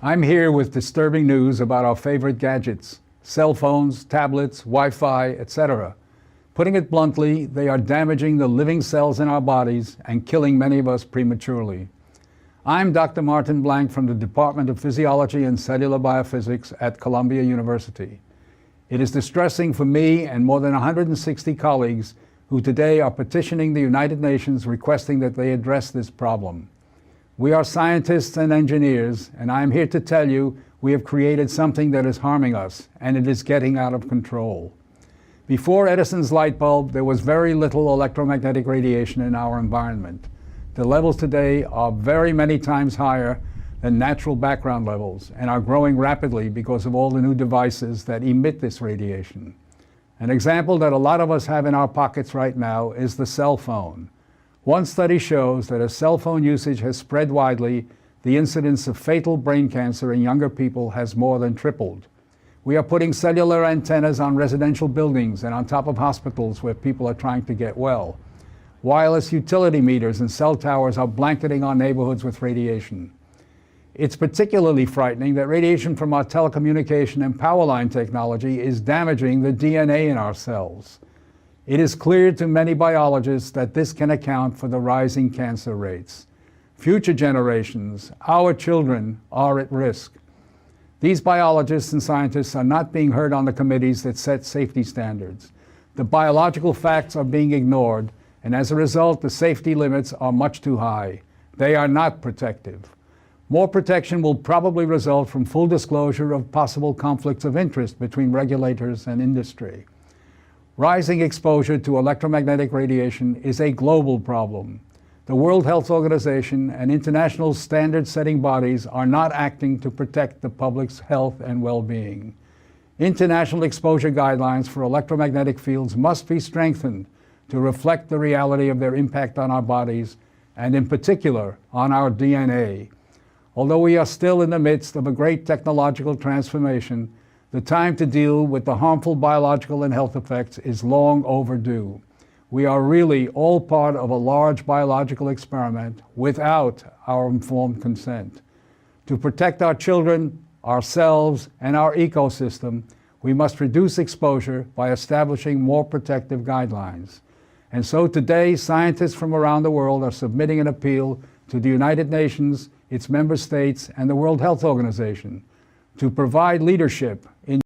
I'm here with disturbing news about our favorite gadgets, cell phones, tablets, Wi-Fi, etc. Putting it bluntly, they are damaging the living cells in our bodies and killing many of us prematurely. I'm Dr. Martin Blank from the Department of Physiology and Cellular Biophysics at Columbia University. It is distressing for me and more than 160 colleagues who today are petitioning the United Nations requesting that they address this problem. We are scientists and engineers, and I am here to tell you we have created something that is harming us, and it is getting out of control. Before Edison's light bulb, there was very little electromagnetic radiation in our environment. The levels today are very many times higher than natural background levels and are growing rapidly because of all the new devices that emit this radiation. An example that a lot of us have in our pockets right now is the cell phone. One study shows that as cell phone usage has spread widely, the incidence of fatal brain cancer in younger people has more than tripled. We are putting cellular antennas on residential buildings and on top of hospitals where people are trying to get well. Wireless utility meters and cell towers are blanketing our neighborhoods with radiation. It's particularly frightening that radiation from our telecommunication and power line technology is damaging the DNA in our cells. It is clear to many biologists that this can account for the rising cancer rates. Future generations, our children, are at risk. These biologists and scientists are not being heard on the committees that set safety standards. The biological facts are being ignored, and as a result, the safety limits are much too high. They are not protective. More protection will probably result from full disclosure of possible conflicts of interest between regulators and industry. Rising exposure to electromagnetic radiation is a global problem. The World Health Organization and international standard-setting bodies are not acting to protect the public's health and well-being. International exposure guidelines for electromagnetic fields must be strengthened to reflect the reality of their impact on our bodies and, in particular, on our DNA. Although we are still in the midst of a great technological transformation, the time to deal with the harmful biological and health effects is long overdue. We are really all part of a large biological experiment without our informed consent. To protect our children, ourselves, and our ecosystem, we must reduce exposure by establishing more protective guidelines. And so today, scientists from around the world are submitting an appeal to the United Nations, its member states, and the World Health Organization to provide leadership in